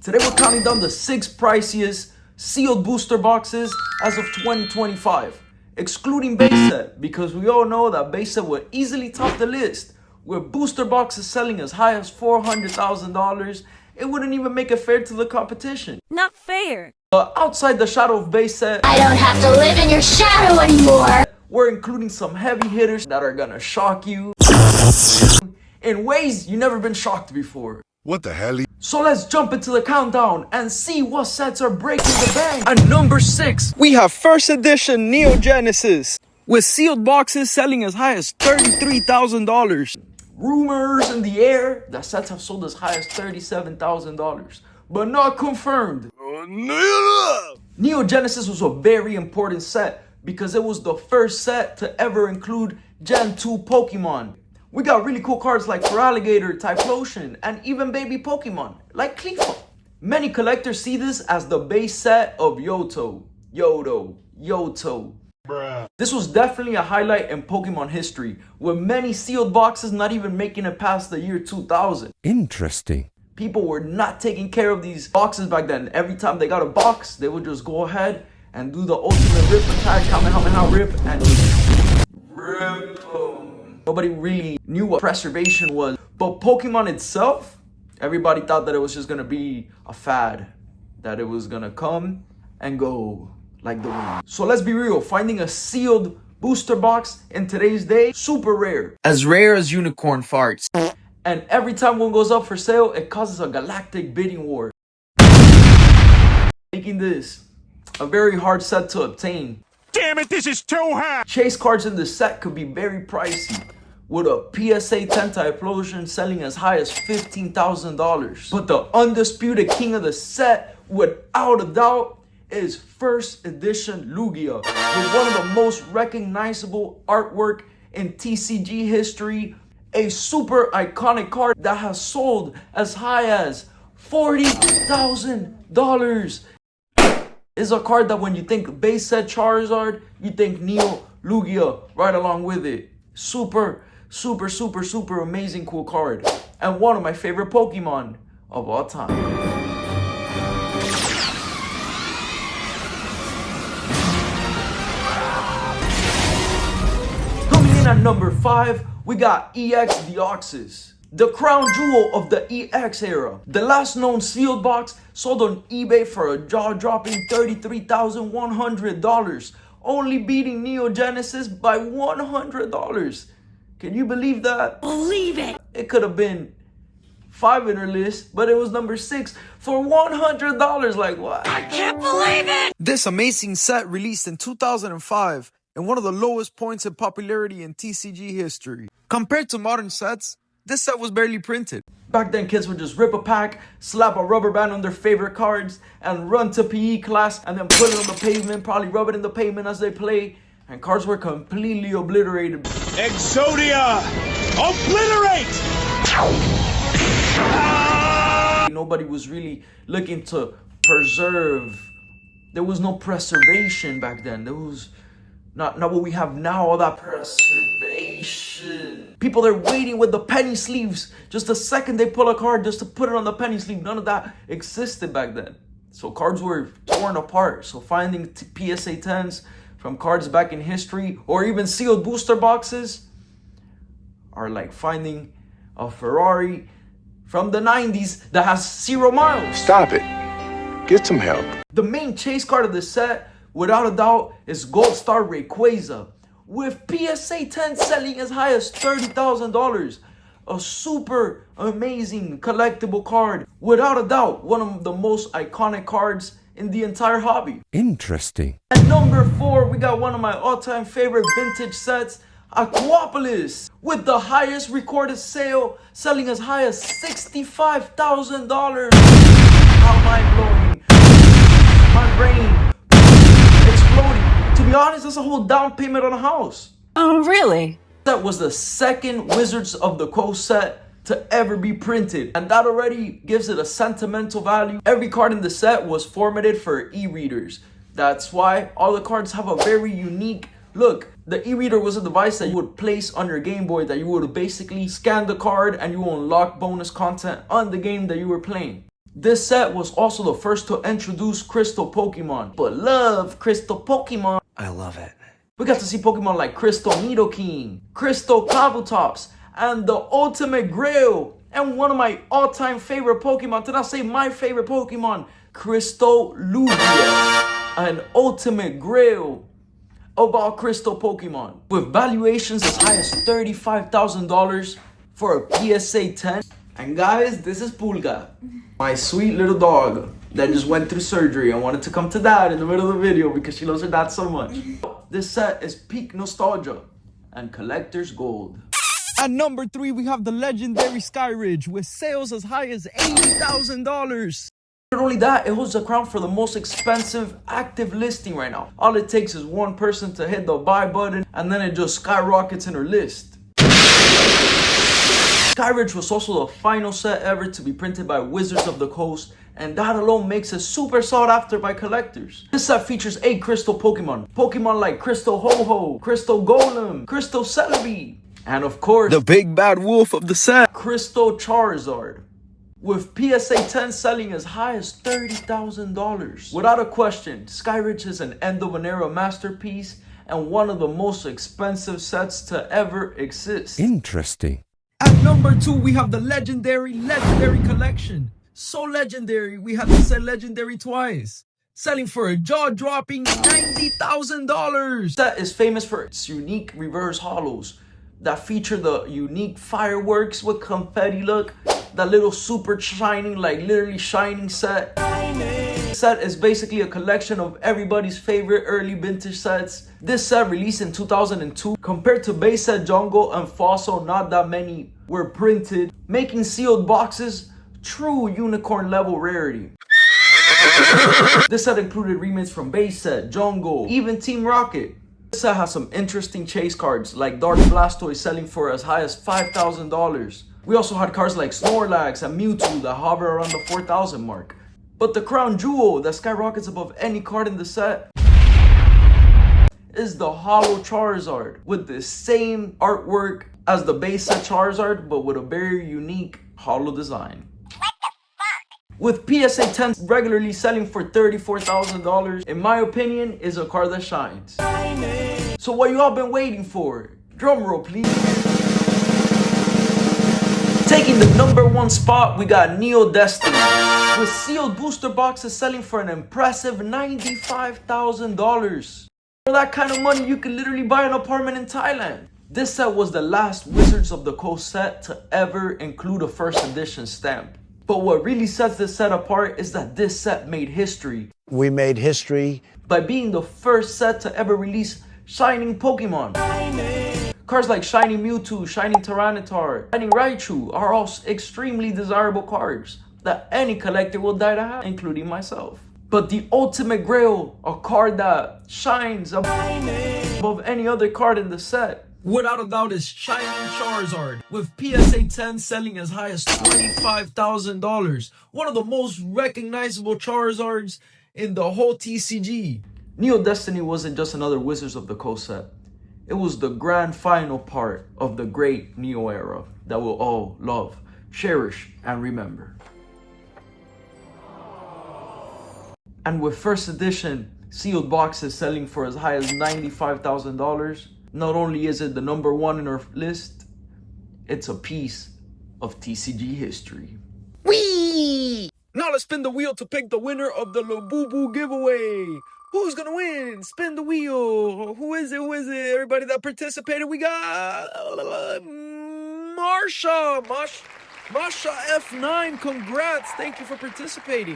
Today we're counting down the 6 priciest sealed booster boxes as of 2025, excluding base set, because we all know that base set would easily top the list. With booster boxes selling as high as $400,000, it wouldn't even make it fair to the competition. Not fair. But outside the shadow of base set, I don't have to live in your shadow anymore. we're including some heavy hitters that are gonna shock you in ways you've never been shocked before. What the hell? So let's jump into the countdown and see what sets are breaking the bank. At number 6, we have first edition Neo Genesis, with sealed boxes selling as high as $33,000. Rumors in the air that sets have sold as high as $37,000, but not confirmed. Neo Genesis was a very important set because it was the first set to ever include Gen 2 Pokemon. We got really cool cards like Feraligatr, Typhlosion, and even baby Pokemon like Clefairy. Many collectors see this as the base set of Yoto. Bruh. This was definitely a highlight in Pokemon history, with many sealed boxes not even making it past the year 2000. Interesting. People were not taking care of these boxes back then. Every time they got a box, they would just go ahead and do the ultimate rip attack, Kamehameha rip, and just rip them. Nobody really knew what preservation was. But Pokemon itself, everybody thought that it was just gonna be a fad, that it was gonna come and go like the wind. So let's be real, finding a sealed booster box in today's day, super rare. As rare as unicorn farts. And every time one goes up for sale, it causes a galactic bidding war, making this a very hard set to obtain. Damn it, this is too hard! Chase cards in this set could be very pricey, with a PSA 10 Typhlosion selling as high as $15,000. But the undisputed king of the set, without a doubt, is first edition Lugia, with one of the most recognizable artwork in TCG history, a super iconic card that has sold as high as $40,000. Is a card that when you think base set Charizard, you think Neo Lugia right along with it. Super amazing cool card, and one of my favorite Pokemon of all time. Coming in at number 5, we got EX Deoxys, the crown jewel of the EX era. The last known sealed box sold on eBay for a jaw-dropping $33,100, only beating Neo Genesis by $100. Can you believe that? Believe it! It could have been 5 in our list, but it was number 6 for $100. Like, what? I can't believe it! This amazing set released in 2005 and one of the lowest points in popularity in TCG history. Compared to modern sets, this set was barely printed. Back then, kids would just rip a pack, slap a rubber band on their favorite cards, and run to PE class, and then put it on the pavement, probably rub it in the pavement as they play, and cards were completely obliterated. Exodia! Obliterate! Nobody was really looking to preserve. There was no preservation back then. There was not what we have now, all that preservation. People are waiting with the penny sleeves. Just the second they pull a card just to put it on the penny sleeve. None of that existed back then. So cards were torn apart. So finding PSA 10s from cards back in history, or even sealed booster boxes, are like finding a Ferrari from the 90s that has 0 miles. Stop it. Get some help. The main chase card of the set, without a doubt, is Gold Star Rayquaza, with PSA 10 selling as high as $30,000. A super amazing collectible card. Without a doubt, one of the most iconic cards in the entire hobby. Interesting. At number 4, we got one of my all-time favorite vintage sets, Aquapolis, with the highest recorded sale, selling as high as $65,000. How mind-blowing. My brain exploding. To be honest, that's a whole down payment on a house. Oh, really? That was the second Wizards of the Coast set to ever be printed, and that already gives it a sentimental value. Every card in the set was formatted for e-readers. That's why all the cards have a very unique look. The e-reader was a device that you would place on your Game Boy that you would basically scan the card and you will unlock bonus content on the game that you were playing. This set was also the first to introduce Crystal Pokemon. But love Crystal Pokemon. I love it. We got to see Pokemon like Crystal Nidoking, Crystal Kabutops, and the ultimate grail, and one of my all-time favorite Pokemon, to not say my favorite Pokemon, Crystal Lugia, an ultimate grail of all Crystal Pokemon, with valuations as high as $35,000 for a PSA 10. And guys, this is Pulga, my sweet little dog that just went through surgery and wanted to come to dad in the middle of the video because she loves her dad so much. This set is peak nostalgia and collector's gold. At number 3, we have the legendary Skyridge with sales as high as $80,000. Not only that, it holds the crown for the most expensive active listing right now. All it takes is one person to hit the buy button and then it just skyrockets in her list. Skyridge was also the final set ever to be printed by Wizards of the Coast, and that alone makes it super sought after by collectors. This set features 8 crystal Pokemon. Pokemon like Crystal Ho-Ho, Crystal Golem, Crystal Celebi, and of course, the big bad wolf of the set, Crystal Charizard, with PSA 10 selling as high as $30,000. Without a question, Skyridge is an end of an era masterpiece and one of the most expensive sets to ever exist. Interesting. At number 2, we have the Legendary Collection. So legendary, we had to say legendary twice. Selling for a jaw-dropping $90,000. That is famous for its unique reverse holos that feature the unique fireworks with confetti look. That little super shining, like literally shining set. This set is basically a collection of everybody's favorite early vintage sets. This set released in 2002. Compared to base set Jungle and Fossil, not that many were printed, making sealed boxes true unicorn level rarity. This set included remints from base set, Jungle, even Team Rocket. This set has some interesting chase cards like Dark Blastoise selling for as high as $5,000. We also had cards like Snorlax and Mewtwo that hover around the 4,000 mark. But the crown jewel that skyrockets above any card in the set is the Holo Charizard, with the same artwork as the base set Charizard, but with a very unique holo design. With PSA 10 regularly selling for $34,000, in my opinion, is a card that shines. So what you all been waiting for? Drum roll, please. Taking the number 1 spot, we got Neo Destiny, with sealed booster boxes selling for an impressive $95,000. For that kind of money, you could literally buy an apartment in Thailand. This set was the last Wizards of the Coast set to ever include a first edition stamp. But what really sets this set apart is that this set made history. We made history by being the first set to ever release Shining Pokemon. Cards like Shiny Mewtwo, Shiny Tyranitar, Shiny Raichu are all extremely desirable cards that any collector will die to have, including myself. But the ultimate grail, a card that shines above any other card in the set, without a doubt, is Shining Charizard, with PSA 10 selling as high as $25,000. One of the most recognizable Charizards in the whole TCG. Neo Destiny wasn't just another Wizards of the Coast set. It was the grand final part of the great Neo era that we'll all love, cherish, and remember. And with first edition sealed boxes selling for as high as $95,000, not only is it the number 1 in our list, it's a piece of TCG history. Whee! Now let's spin the wheel to pick the winner of the Labubu giveaway. Who's gonna win? Spin the wheel. Who is it? Who is it? Everybody that participated, we got Marsha F9. Congrats. Thank you for participating.